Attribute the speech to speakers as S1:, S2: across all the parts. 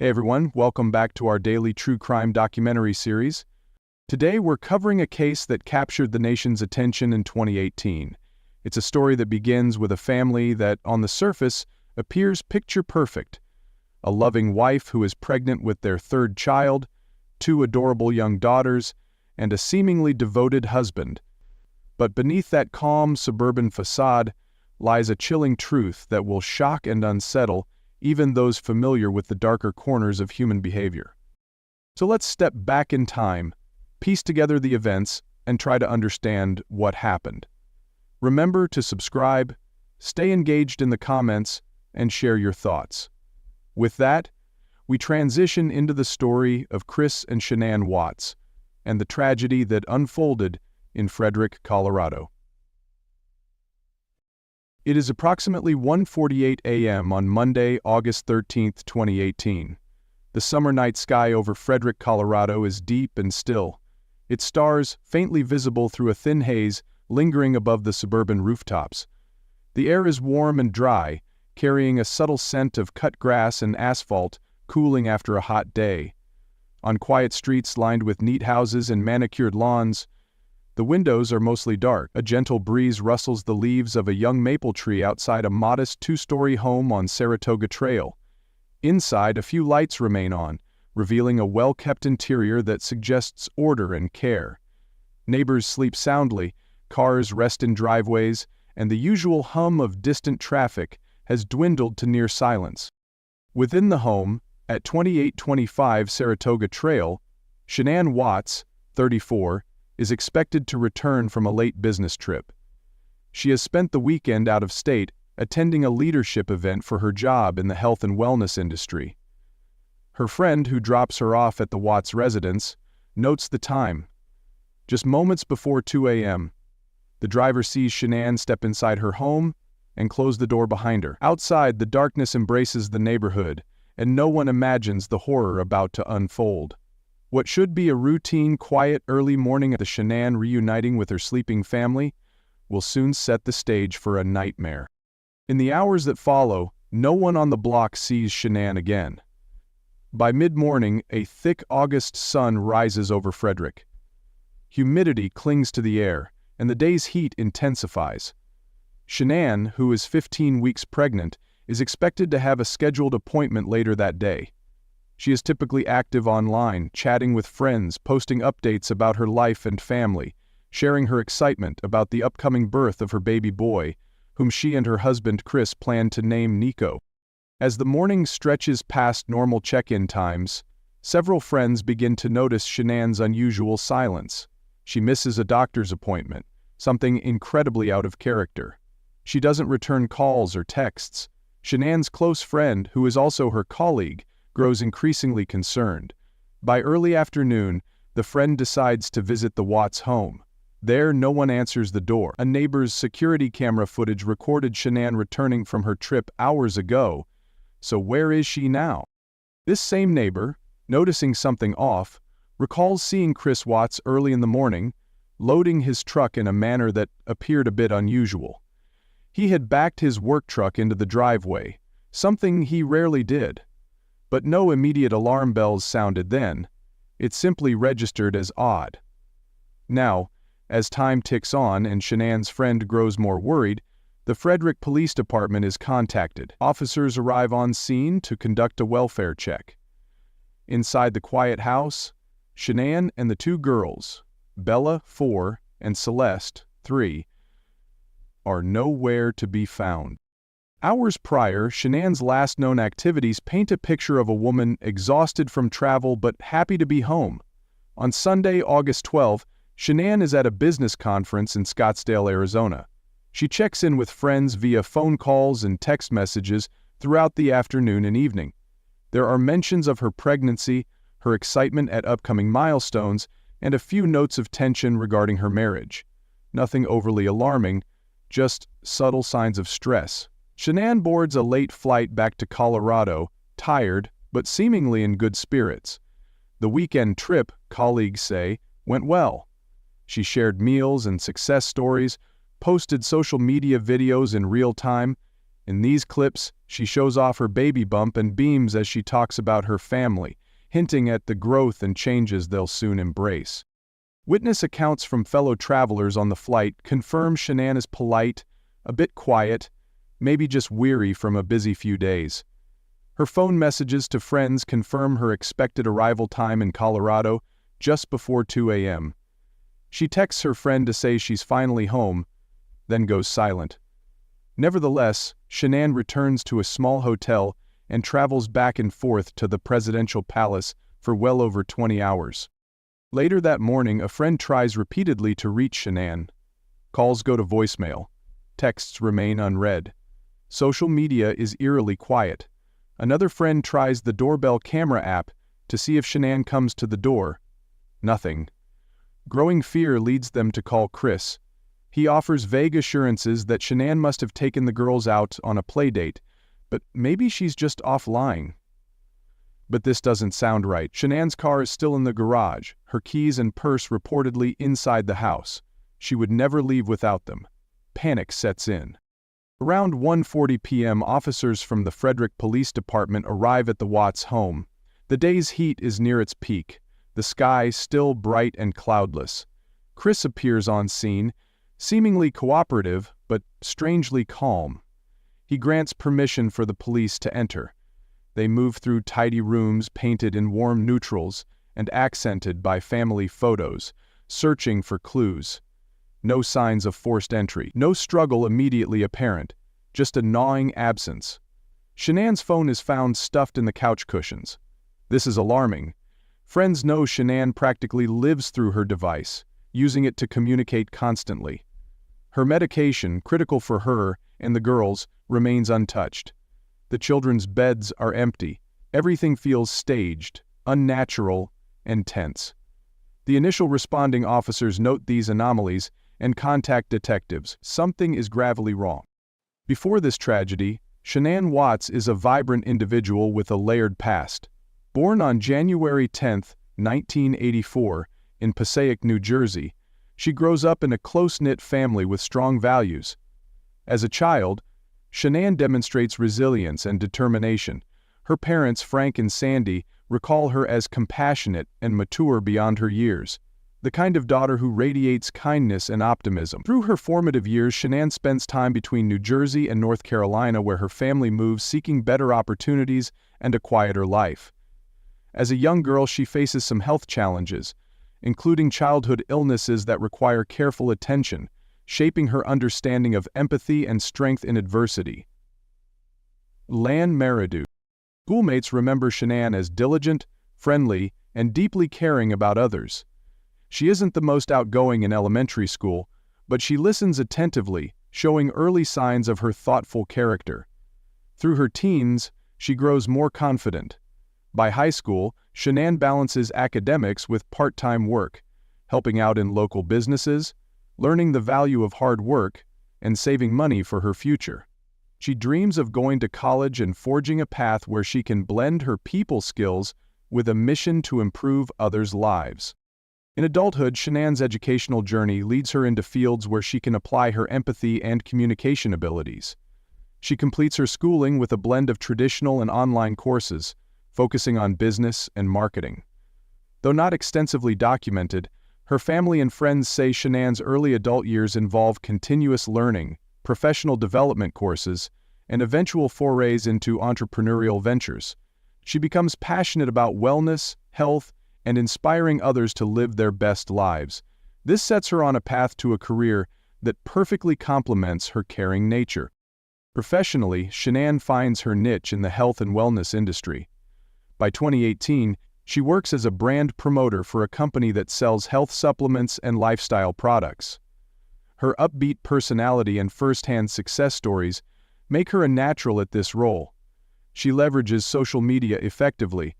S1: Hey everyone, welcome back to our daily true crime documentary series. Today we're covering a case that captured the nation's attention in 2018. It's a story that begins with a family that, on the surface, appears picture perfect. A loving wife who is pregnant with their third child, two adorable young daughters, and a seemingly devoted husband. But beneath that calm suburban facade lies a chilling truth that will shock and unsettle even those familiar with the darker corners of human behavior. So let's step back in time, piece together the events, and try to understand what happened. Remember to subscribe, stay engaged in the comments, and share your thoughts. With that, we transition into the story of Chris and Shanann Watts and the tragedy that unfolded in Frederick, Colorado. It is approximately 1:48 a.m. on Monday, August 13, 2018. The summer night sky over Frederick, Colorado is deep and still, its stars faintly visible through a thin haze lingering above the suburban rooftops. The air is warm and dry, carrying a subtle scent of cut grass and asphalt cooling after a hot day. On quiet streets lined with neat houses and manicured lawns, the windows are mostly dark. A gentle breeze rustles the leaves of a young maple tree outside a modest two-story home on Saratoga Trail. Inside, a few lights remain on, revealing a well-kept interior that suggests order and care. Neighbors sleep soundly, cars rest in driveways, and the usual hum of distant traffic has dwindled to near silence. Within the home, at 2825 Saratoga Trail, Shanann Watts, 34, is expected to return from a late business trip. She has spent the weekend out of state, attending a leadership event for her job in the health and wellness industry. Her friend, who drops her off at the Watts residence, notes the time. Just moments before 2 a.m., the driver sees Shanann step inside her home and close the door behind her. Outside, the darkness embraces the neighborhood, and no one imagines the horror about to unfold. What should be a routine, quiet, early morning at the Shanann reuniting with her sleeping family will soon set the stage for a nightmare. In the hours that follow, no one on the block sees Shanann again. By mid-morning, a thick August sun rises over Frederick. Humidity clings to the air, and the day's heat intensifies. Shanann, who is 15 weeks pregnant, is expected to have a scheduled appointment later that day. She is typically active online, chatting with friends, posting updates about her life and family, sharing her excitement about the upcoming birth of her baby boy, whom she and her husband Chris plan to name Nico. As the morning stretches past normal check-in times, several friends begin to notice Shanann's unusual silence. She misses a doctor's appointment, something incredibly out of character. She doesn't return calls or texts. Shanann's close friend, who is also her colleague, grows increasingly concerned. By early afternoon, the friend decides to visit the Watts home. There, no one answers the door. A neighbor's security camera footage recorded Shanann returning from her trip hours ago. So where is she now? This same neighbor, noticing something off, recalls seeing Chris Watts early in the morning, loading his truck in a manner that appeared a bit unusual. He had backed his work truck into the driveway, something he rarely did. But no immediate alarm bells sounded then. It simply registered as odd. Now, as time ticks on and Shanann's friend grows more worried, the Frederick Police Department is contacted. Officers arrive on scene to conduct a welfare check. Inside the quiet house, Shanann and the two girls, Bella, 4, and Celeste, 3, are nowhere to be found. Hours prior, Shanann's last known activities paint a picture of a woman exhausted from travel but happy to be home. On Sunday, August 12, Shanann is at a business conference in Scottsdale, Arizona. She checks in with friends via phone calls and text messages throughout the afternoon and evening. There are mentions of her pregnancy, her excitement at upcoming milestones, and a few notes of tension regarding her marriage. Nothing overly alarming, just subtle signs of stress. Shanann boards a late flight back to Colorado, tired, but seemingly in good spirits. The weekend trip, colleagues say, went well. She shared meals and success stories, posted social media videos in real time, In these clips, she shows off her baby bump and beams as she talks about her family, hinting at the growth and changes they'll soon embrace. Witness accounts from fellow travelers on the flight confirm Shanann is polite, a bit quiet, maybe just weary from a busy few days. Her phone messages to friends confirm her expected arrival time in Colorado, just before 2 a.m. She texts her friend to say she's finally home, then goes silent. Nevertheless, Shanann returns to a small hotel and travels back and forth to the presidential palace for well over 20 hours. Later that morning, a friend tries repeatedly to reach Shanann. Calls go to voicemail. Texts remain unread. Social media is eerily quiet. Another friend tries the doorbell camera app to see if Shanann comes to the door. Nothing. Growing fear leads them to call Chris. He offers vague assurances that Shanann must have taken the girls out on a play date, but maybe she's just off lying. But this doesn't sound right. Shanann's car is still in the garage, her keys and purse reportedly inside the house. She would never leave without them. Panic sets in. Around 1:40 p.m., officers from the Frederick Police Department arrive at the Watts home. The day's heat is near its peak, the sky still bright and cloudless. Chris appears on scene, seemingly cooperative but strangely calm. He grants permission for the police to enter. They move through tidy rooms painted in warm neutrals and accented by family photos, searching for clues. No signs of forced entry, no struggle immediately apparent, just a gnawing absence. Shanann's phone is found stuffed in the couch cushions. This is alarming. Friends know Shanann practically lives through her device, using it to communicate constantly. Her medication, critical for her and the girls, remains untouched. The children's beds are empty. Everything feels staged, unnatural, and tense. The initial responding officers note these anomalies and contact detectives. Something is gravely wrong. Before this tragedy, Shanann Watts is a vibrant individual with a layered past. Born on January 10, 1984, in Passaic, New Jersey, she grows up in a close-knit family with strong values. As a child, Shanann demonstrates resilience and determination. Her parents, Frank and Sandy, recall her as compassionate and mature beyond her years, the kind of daughter who radiates kindness and optimism. Through her formative years, Shanann spends time between New Jersey and North Carolina, where her family moves seeking better opportunities and a quieter life. As a young girl, she faces some health challenges, including childhood illnesses that require careful attention, shaping her understanding of empathy and strength in adversity. Lan Maridu. Schoolmates remember Shanann as diligent, friendly, and deeply caring about others. She isn't the most outgoing in elementary school, but she listens attentively, showing early signs of her thoughtful character. Through her teens, she grows more confident. By high school, Shanann balances academics with part-time work, helping out in local businesses, learning the value of hard work, and saving money for her future. She dreams of going to college and forging a path where she can blend her people skills with a mission to improve others' lives. In adulthood, Shanann's educational journey leads her into fields where she can apply her empathy and communication abilities. She completes her schooling with a blend of traditional and online courses, focusing on business and marketing. Though not extensively documented, her family and friends say Shanann's early adult years involve continuous learning, professional development courses, and eventual forays into entrepreneurial ventures. She becomes passionate about wellness, health, and inspiring others to live their best lives. This sets her on a path to a career that perfectly complements her caring nature. Professionally, Shanann finds her niche in the health and wellness industry. By 2018, she works as a brand promoter for a company that sells health supplements and lifestyle products. Her upbeat personality and first-hand success stories make her a natural at this role. She leverages social media effectively,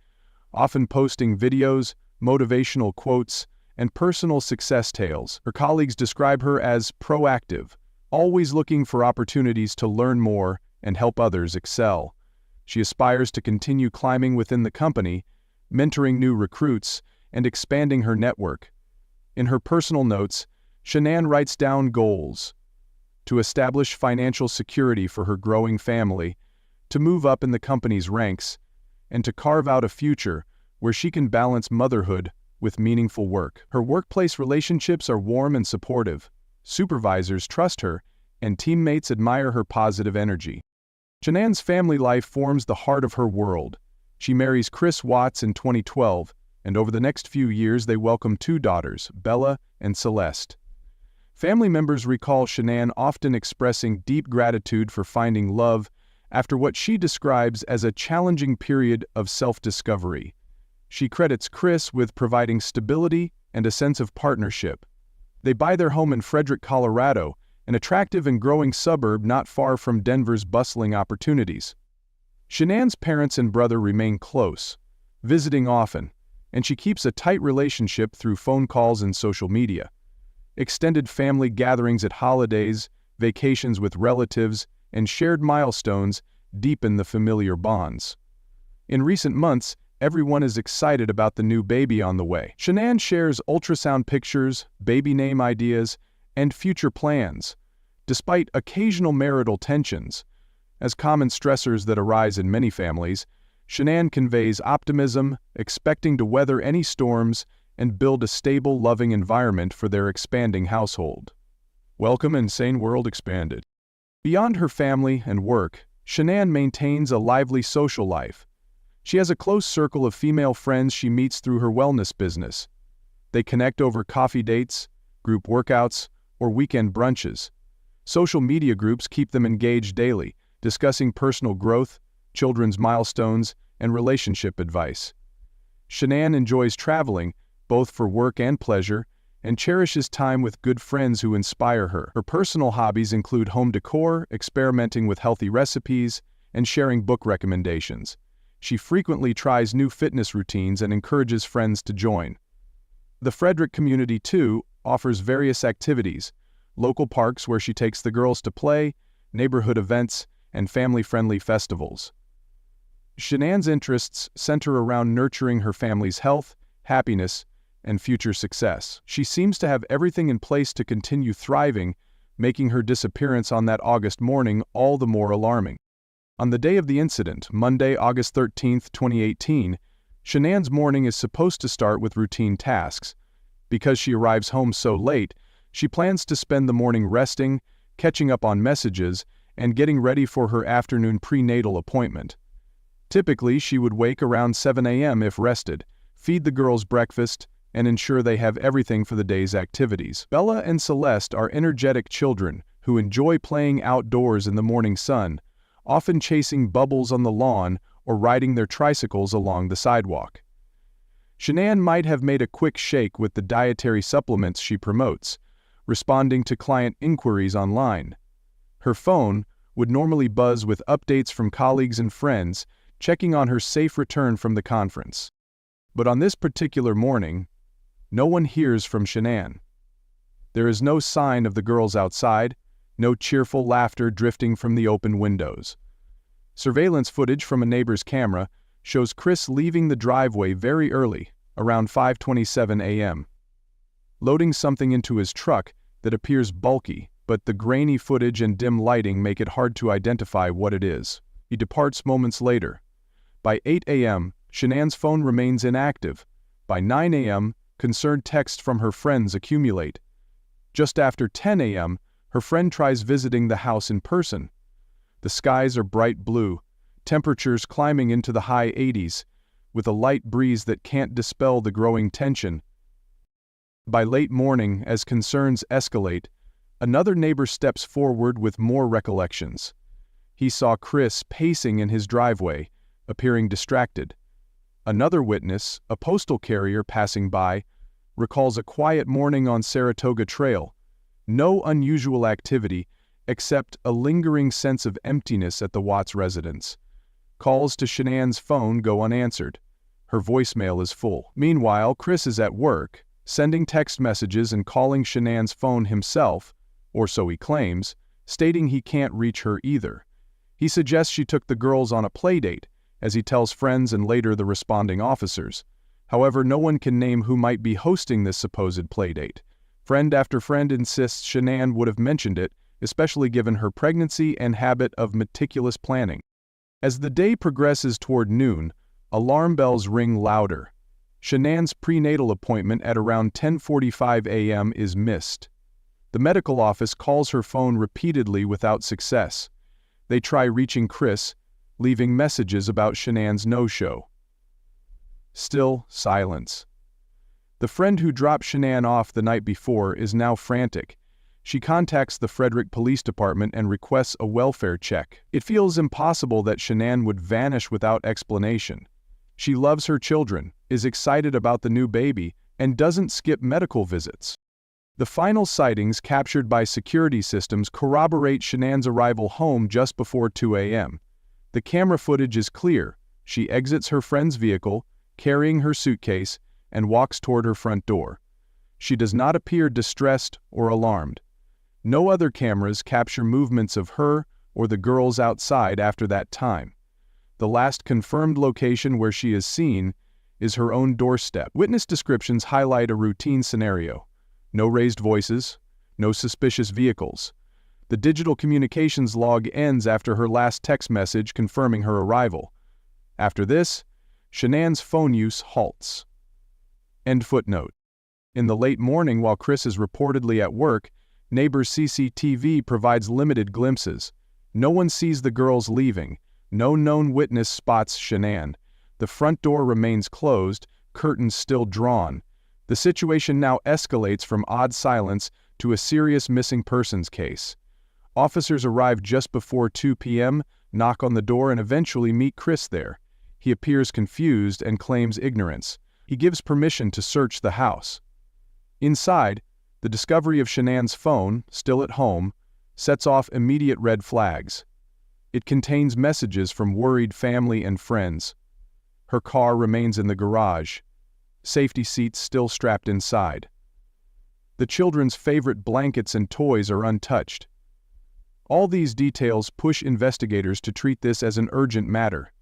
S1: often posting videos, motivational quotes, and personal success tales. Her colleagues describe her as proactive, always looking for opportunities to learn more and help others excel. She aspires to continue climbing within the company, mentoring new recruits, and expanding her network. In her personal notes, Shanann writes down goals: to establish financial security for her growing family, to move up in the company's ranks, and to carve out a future where she can balance motherhood with meaningful work. Her workplace relationships are warm and supportive. Supervisors trust her, and teammates admire her positive energy. Shanann's family life forms the heart of her world. She marries Chris Watts in 2012, and over the next few years they welcome two daughters, Bella and Celeste. Family members recall Shanann often expressing deep gratitude for finding love after what she describes as a challenging period of self-discovery. She credits Chris with providing stability and a sense of partnership. They buy their home in Frederick, Colorado, an attractive and growing suburb not far from Denver's bustling opportunities. Shanann's parents and brother remain close, visiting often, and she keeps a tight relationship through phone calls and social media. Extended family gatherings at holidays, vacations with relatives, and shared milestones deepen the familiar bonds. In recent months, everyone is excited about the new baby on the way. Shanann shares ultrasound pictures, baby name ideas, and future plans, despite occasional marital tensions. As common stressors that arise in many families, Shanann conveys optimism, expecting to weather any storms and build a stable, loving environment for their expanding household. Welcome Insane World Expanded. Beyond her family and work, Shanann maintains a lively social life. She has a close circle of female friends she meets through her wellness business. They connect over coffee dates, group workouts, or weekend brunches. Social media groups keep them engaged daily, discussing personal growth, children's milestones, and relationship advice. Shanann enjoys traveling, both for work and pleasure, and cherishes time with good friends who inspire her. Her personal hobbies include home decor, experimenting with healthy recipes, and sharing book recommendations. She frequently tries new fitness routines and encourages friends to join. The Frederick community, too, offers various activities, local parks where she takes the girls to play, neighborhood events, and family-friendly festivals. Shanann's interests center around nurturing her family's health, happiness, and future success. She seems to have everything in place to continue thriving, making her disappearance on that August morning all the more alarming. On the day of the incident, Monday, August 13, 2018, Shanann's morning is supposed to start with routine tasks. Because she arrives home so late, she plans to spend the morning resting, catching up on messages, and getting ready for her afternoon prenatal appointment. Typically, she would wake around 7 a.m. if rested, feed the girls breakfast, and ensure they have everything for the day's activities. Bella and Celeste are energetic children who enjoy playing outdoors in the morning sun, often chasing bubbles on the lawn or riding their tricycles along the sidewalk. Shanann might have made a quick shake with the dietary supplements she promotes, responding to client inquiries online. Her phone would normally buzz with updates from colleagues and friends, checking on her safe return from the conference. But on this particular morning, no one hears from Shanann. There is no sign of the girls outside, no cheerful laughter drifting from the open windows. Surveillance footage from a neighbor's camera shows Chris leaving the driveway very early, around 5:27 a.m. Loading something into his truck that appears bulky, but the grainy footage and dim lighting make it hard to identify what it is. He departs moments later. By 8 a.m., Shanann's phone remains inactive. By 9 a.m., concerned texts from her friends accumulate. Just after 10 a.m., her friend tries visiting the house in person. The skies are bright blue, temperatures climbing into the high 80s, with a light breeze that can't dispel the growing tension. By late morning, as concerns escalate, another neighbor steps forward with more recollections. He saw Chris pacing in his driveway, appearing distracted. Another witness, a postal carrier passing by, recalls a quiet morning on Saratoga Trail. No unusual activity, except a lingering sense of emptiness at the Watts residence. Calls to Shanann's phone go unanswered. Her voicemail is full. Meanwhile, Chris is at work, sending text messages and calling Shanann's phone himself, or so he claims, stating he can't reach her either. He suggests she took the girls on a play date, as he tells friends and later the responding officers. However, no one can name who might be hosting this supposed playdate. Friend after friend insists Shanann would have mentioned it, especially given her pregnancy and habit of meticulous planning. As the day progresses toward noon, alarm bells ring louder. Shanann's prenatal appointment at around 10:45 a.m. is missed. The medical office calls her phone repeatedly without success. They try reaching Chris, leaving messages about Shanann's no-show. Still silence. The friend who dropped Shanann off the night before is now frantic. She contacts the Frederick Police Department and requests a welfare check. It feels impossible that Shanann would vanish without explanation. She loves her children, is excited about the new baby, and doesn't skip medical visits. The final sightings captured by security systems corroborate Shanann's arrival home just before 2 a.m. The camera footage is clear. She exits her friend's vehicle, carrying her suitcase, and walks toward her front door. She does not appear distressed or alarmed. No other cameras capture movements of her or the girls outside after that time. The last confirmed location where she is seen is her own doorstep. Witness descriptions highlight a routine scenario. No raised voices, no suspicious vehicles. The digital communications log ends after her last text message confirming her arrival. After this, Shanann's phone use halts. End footnote. In the late morning while Chris is reportedly at work, neighbors' CCTV provides limited glimpses. No one sees the girls leaving. No known witness spots Shanann. The front door remains closed, curtains still drawn. The situation now escalates from odd silence to a serious missing persons case. Officers arrive just before 2 p.m., knock on the door and eventually meet Chris there. He appears confused and claims ignorance. He gives permission to search the house. Inside, the discovery of Shanann's phone, still at home, sets off immediate red flags. It contains messages from worried family and friends. Her car remains in the garage. Safety seats still strapped inside. The children's favorite blankets and toys are untouched. All these details push investigators to treat this as an urgent matter.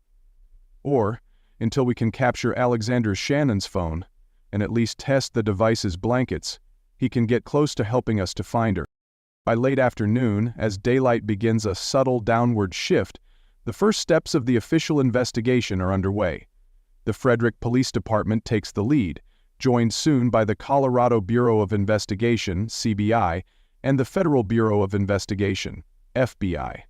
S1: Or, until we can capture Alexander Shannon's phone, and at least test the device's blankets, he can get close to helping us to find her. By late afternoon, as daylight begins a subtle downward shift, the first steps of the official investigation are underway. The Frederick Police Department takes the lead, joined soon by the Colorado Bureau of Investigation, CBI, and the Federal Bureau of Investigation, FBI.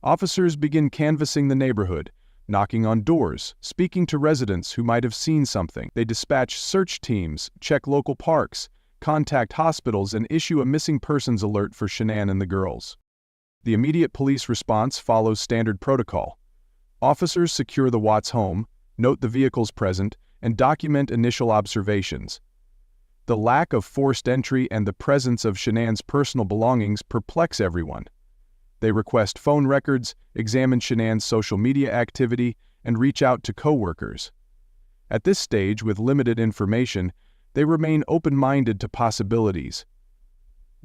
S1: Officers begin canvassing the neighborhood, knocking on doors, speaking to residents who might have seen something. They dispatch search teams, check local parks, contact hospitals, and issue a missing persons alert for Shanann and the girls. The immediate police response follows standard protocol. Officers secure the Watts home, note the vehicles present, and document initial observations. The lack of forced entry and the presence of Shanann's personal belongings perplex everyone. They request phone records, examine Shanann's social media activity, and reach out to coworkers. At this stage, with limited information, they remain open-minded to possibilities.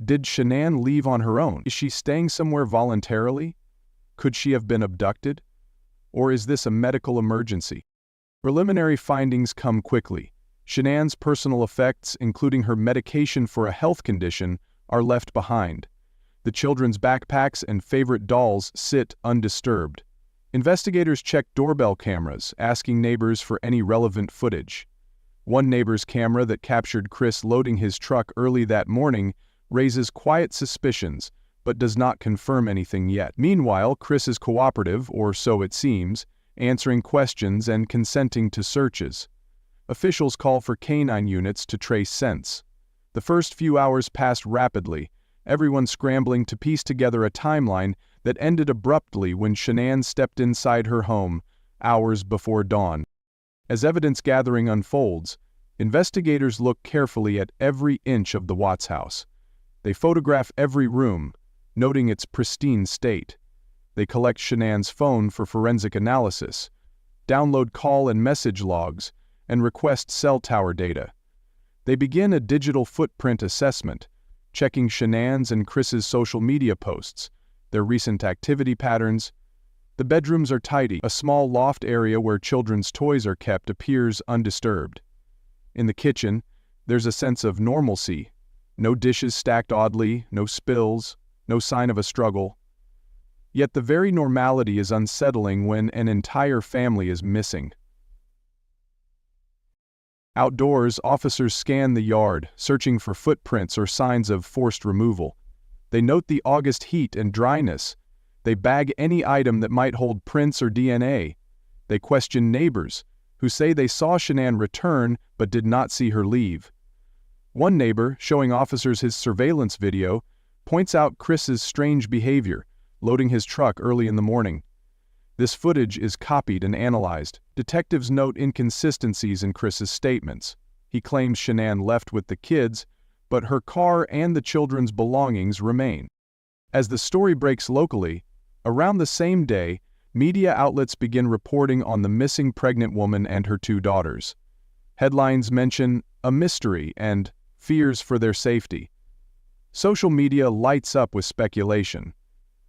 S1: Did Shanann leave on her own? Is she staying somewhere voluntarily? Could she have been abducted? Or is this a medical emergency? Preliminary findings come quickly. Shanann's personal effects, including her medication for a health condition, are left behind. The children's backpacks and favorite dolls sit undisturbed. Investigators check doorbell cameras, asking neighbors for any relevant footage. One neighbor's camera that captured Chris loading his truck early that morning raises quiet suspicions, but does not confirm anything yet. Meanwhile, Chris is cooperative, or so it seems, answering questions and consenting to searches. Officials call for canine units to trace scents. The first few hours passed rapidly, everyone scrambling to piece together a timeline that ended abruptly when Shanann stepped inside her home, hours before dawn. As evidence gathering unfolds, investigators look carefully at every inch of the Watts house. They photograph every room, noting its pristine state. They collect Shanann's phone for forensic analysis, download call and message logs, and request cell tower data. They begin a digital footprint assessment, checking Shanann's and Chris's social media posts, their recent activity patterns. The bedrooms are tidy. A small loft area where children's toys are kept appears undisturbed. In the kitchen, there's a sense of normalcy. No dishes stacked oddly, no spills, no sign of a struggle. Yet the very normality is unsettling when an entire family is missing. Outdoors, officers scan the yard, searching for footprints or signs of forced removal. They note the August heat and dryness. They bag any item that might hold prints or DNA. They question neighbors, who say they saw Shanann return but did not see her leave. One neighbor, showing officers his surveillance video, points out Chris's strange behavior, loading his truck early in the morning. This footage is copied and analyzed. Detectives note inconsistencies in Chris's statements. He claims Shanann left with the kids, but her car and the children's belongings remain. As the story breaks locally, around the same day, media outlets begin reporting on the missing pregnant woman and her 2 daughters. Headlines mention a mystery and fears for their safety. Social media lights up with speculation.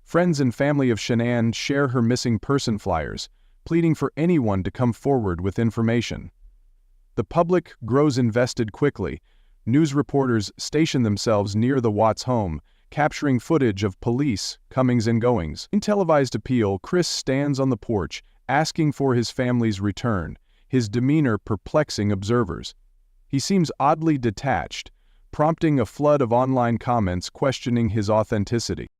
S1: Friends and family of Shanann share her missing person flyers, pleading for anyone to come forward with information. The public grows invested quickly. News reporters station themselves near the Watts home, capturing footage of police comings and goings. In televised appeal, Chris stands on the porch, asking for his family's return, his demeanor perplexing observers. He seems oddly detached, prompting a flood of online comments questioning his authenticity.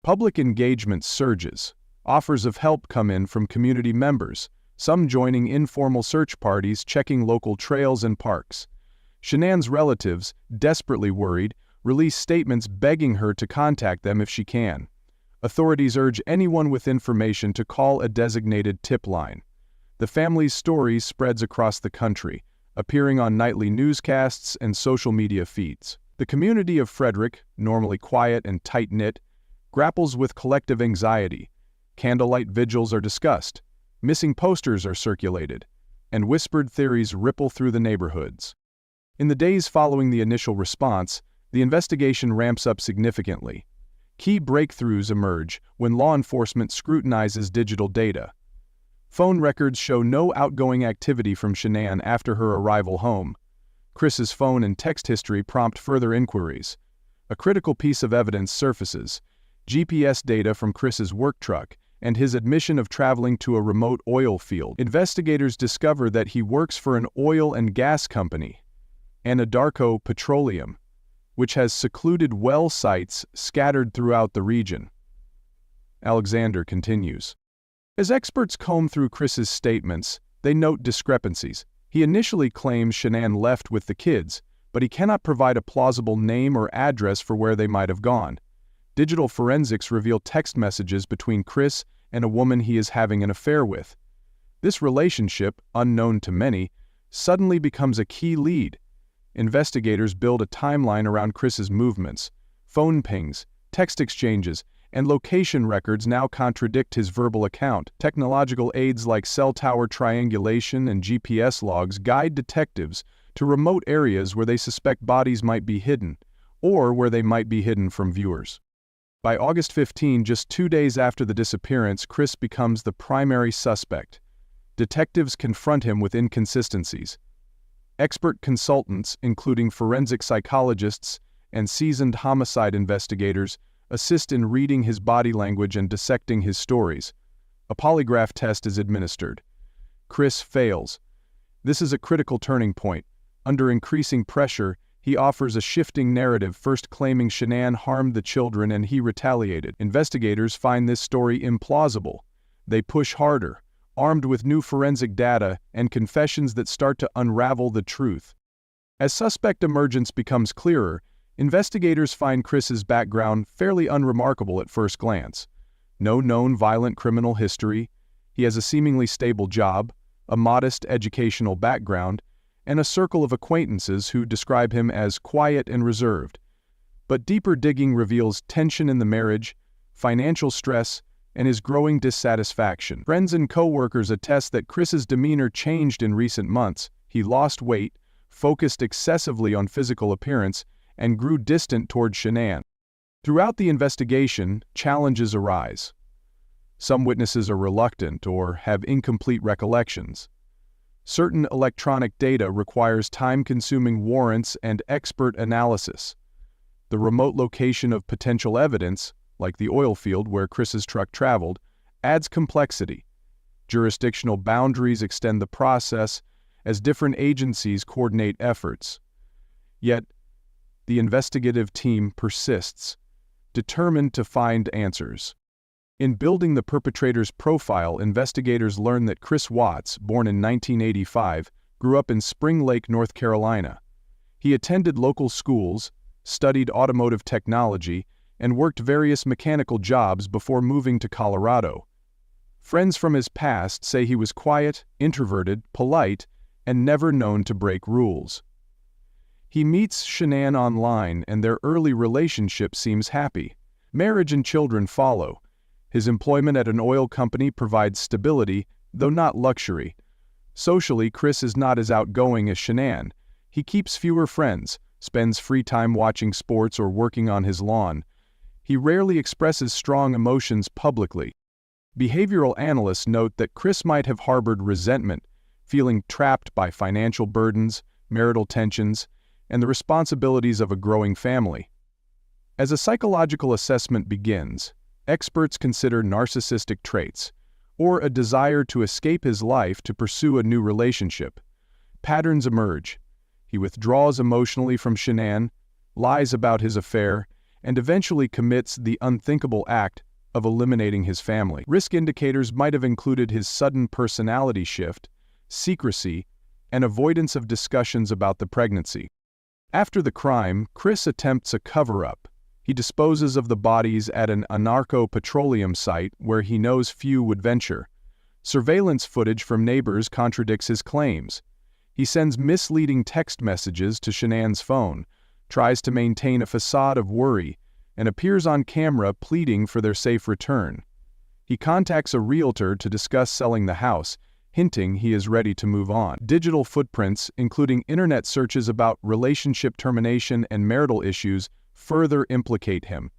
S1: Public engagement surges. Offers of help come in from community members, some joining informal search parties checking local trails and parks. Shanann's relatives, desperately worried, release statements begging her to contact them if she can. Authorities urge anyone with information to call a designated tip line. The family's story spreads across the country, appearing on nightly newscasts and social media feeds. The community of Frederick, normally quiet and tight-knit, grapples with collective anxiety. Candlelight vigils are discussed, missing posters are circulated, and whispered theories ripple through the neighborhoods. In the days following the initial response, the investigation ramps up significantly. Key breakthroughs emerge when law enforcement scrutinizes digital data. Phone records show no outgoing activity from Shanann after her arrival home. Chris's phone and text history prompt further inquiries. A critical piece of evidence surfaces: GPS data from Chris's work truck and his admission of traveling to a remote oil field. Investigators discover that he works for an oil and gas company, Anadarko Petroleum, which has secluded well sites scattered throughout the region. Alexander continues. As experts comb through Chris's statements, they note discrepancies. He initially claims Shanann left with the kids, but he cannot provide a plausible name or address for where they might have gone. Digital forensics reveal text messages between Chris and a woman he is having an affair with. This relationship, unknown to many, suddenly becomes a key lead. Investigators build a timeline around Chris's movements. Phone pings, text exchanges, and location records now contradict his verbal account. Technological aids like cell tower triangulation and GPS logs guide detectives to remote areas where they suspect bodies might be hidden, or where they might be hidden from viewers. By August 15, just 2 days after the disappearance, Chris becomes the primary suspect. Detectives confront him with inconsistencies. Expert consultants, including forensic psychologists and seasoned homicide investigators, assist in reading his body language and dissecting his stories. A polygraph test is administered. Chris fails. This is a critical turning point. Under increasing pressure, he offers a shifting narrative, first claiming Shanann harmed the children and he retaliated. Investigators find this story implausible. They push harder, armed with new forensic data and confessions that start to unravel the truth. As suspect emergence becomes clearer, investigators find Chris's background fairly unremarkable at first glance. No known violent criminal history, he has a seemingly stable job, a modest educational background, and a circle of acquaintances who describe him as quiet and reserved. But deeper digging reveals tension in the marriage, financial stress, and his growing dissatisfaction. Friends and co-workers attest that Chris's demeanor changed in recent months. He lost weight, focused excessively on physical appearance, and grew distant toward Shanann. Throughout the investigation, challenges arise. Some witnesses are reluctant or have incomplete recollections. Certain electronic data requires time-consuming warrants and expert analysis. The remote location of potential evidence, like the oil field where Chris's truck traveled, adds complexity. Jurisdictional boundaries extend the process as different agencies coordinate efforts. Yet, the investigative team persists, determined to find answers. In building the perpetrator's profile, investigators learn that Chris Watts, born in 1985, grew up in Spring Lake, North Carolina. He attended local schools, studied automotive technology, and worked various mechanical jobs before moving to Colorado. Friends from his past say he was quiet, introverted, polite, and never known to break rules. He meets Shanann online, and their early relationship seems happy. Marriage and children follow. His employment at an oil company provides stability, though not luxury. Socially, Chris is not as outgoing as Shanann. He keeps fewer friends, spends free time watching sports or working on his lawn. He rarely expresses strong emotions publicly. Behavioral analysts note that Chris might have harbored resentment, feeling trapped by financial burdens, marital tensions, and the responsibilities of a growing family. As a psychological assessment begins, experts consider narcissistic traits, or a desire to escape his life to pursue a new relationship. Patterns emerge. He withdraws emotionally from Shanann, lies about his affair, and eventually commits the unthinkable act of eliminating his family. Risk indicators might have included his sudden personality shift, secrecy, and avoidance of discussions about the pregnancy. After the crime, Chris attempts a cover-up. He disposes of the bodies at an anarcho-petroleum site where he knows few would venture. Surveillance footage from neighbors contradicts his claims. He sends misleading text messages to Shanann's phone, tries to maintain a facade of worry, and appears on camera pleading for their safe return. He contacts a realtor to discuss selling the house, hinting he is ready to move on. Digital footprints, including internet searches about relationship termination and marital issues, further implicate him.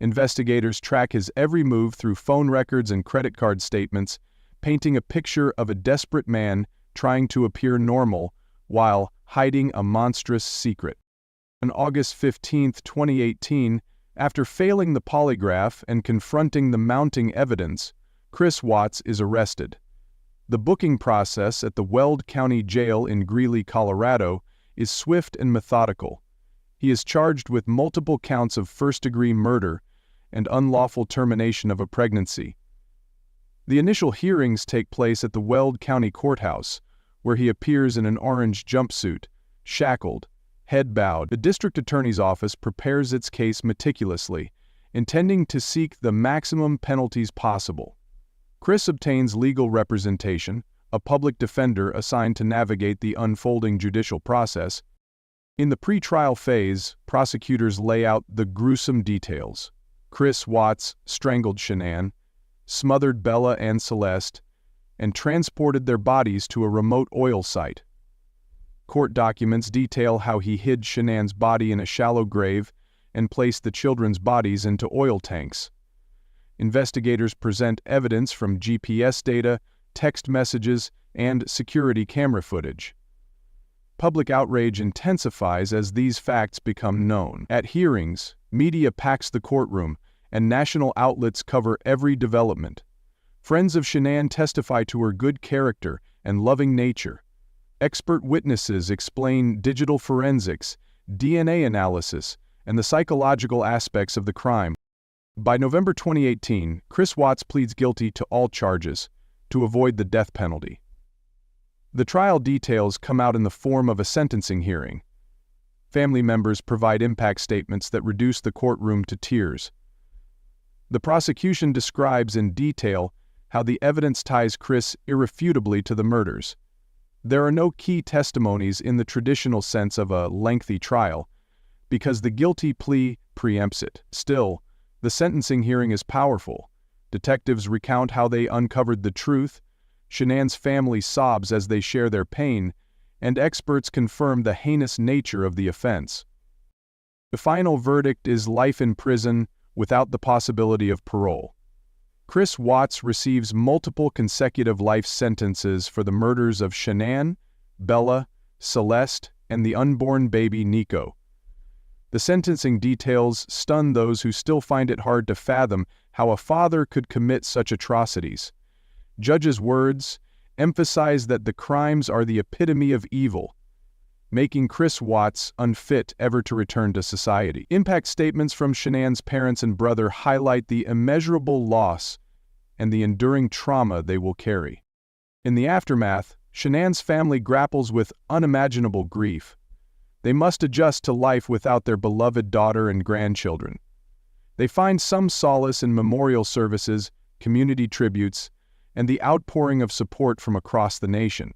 S1: Investigators track his every move through phone records and credit card statements, painting a picture of a desperate man trying to appear normal while hiding a monstrous secret. On August 15, 2018, after failing the polygraph and confronting the mounting evidence, Chris Watts is arrested. The booking process at the Weld County Jail in Greeley, Colorado, is swift and methodical. He is charged with multiple counts of first-degree murder and unlawful termination of a pregnancy. The initial hearings take place at the Weld County Courthouse, where he appears in an orange jumpsuit, shackled, head bowed. The district attorney's office prepares its case meticulously, intending to seek the maximum penalties possible. Chris obtains legal representation, a public defender assigned to navigate the unfolding judicial process. In the pre-trial phase, prosecutors lay out the gruesome details. Chris Watts strangled Shanann, smothered Bella and Celeste, and transported their bodies to a remote oil site. Court documents detail how he hid Shanann's body in a shallow grave and placed the children's bodies into oil tanks. Investigators present evidence from GPS data, text messages, and security camera footage. Public outrage intensifies as these facts become known. At hearings, media packs the courtroom, and national outlets cover every development. Friends of Shanann testify to her good character and loving nature. Expert witnesses explain digital forensics, DNA analysis, and the psychological aspects of the crime. By November 2018, Chris Watts pleads guilty to all charges, to avoid the death penalty. The trial details come out in the form of a sentencing hearing. Family members provide impact statements that reduce the courtroom to tears. The prosecution describes in detail how the evidence ties Chris irrefutably to the murders. There are no key testimonies in the traditional sense of a lengthy trial, because the guilty plea preempts it. Still, the sentencing hearing is powerful. Detectives recount how they uncovered the truth, Shanann's family sobs as they share their pain, and experts confirm the heinous nature of the offense. The final verdict is life in prison without the possibility of parole. Chris Watts receives multiple consecutive life sentences for the murders of Shanann, Bella, Celeste, and the unborn baby Nico. The sentencing details stun those who still find it hard to fathom how a father could commit such atrocities. Judge's words emphasize that the crimes are the epitome of evil, making Chris Watts unfit ever to return to society. Impact statements from Shanann's parents and brother highlight the immeasurable loss and the enduring trauma they will carry. In the aftermath, Shanann's family grapples with unimaginable grief. They must adjust to life without their beloved daughter and grandchildren. They find some solace in memorial services, community tributes, and the outpouring of support from across the nation.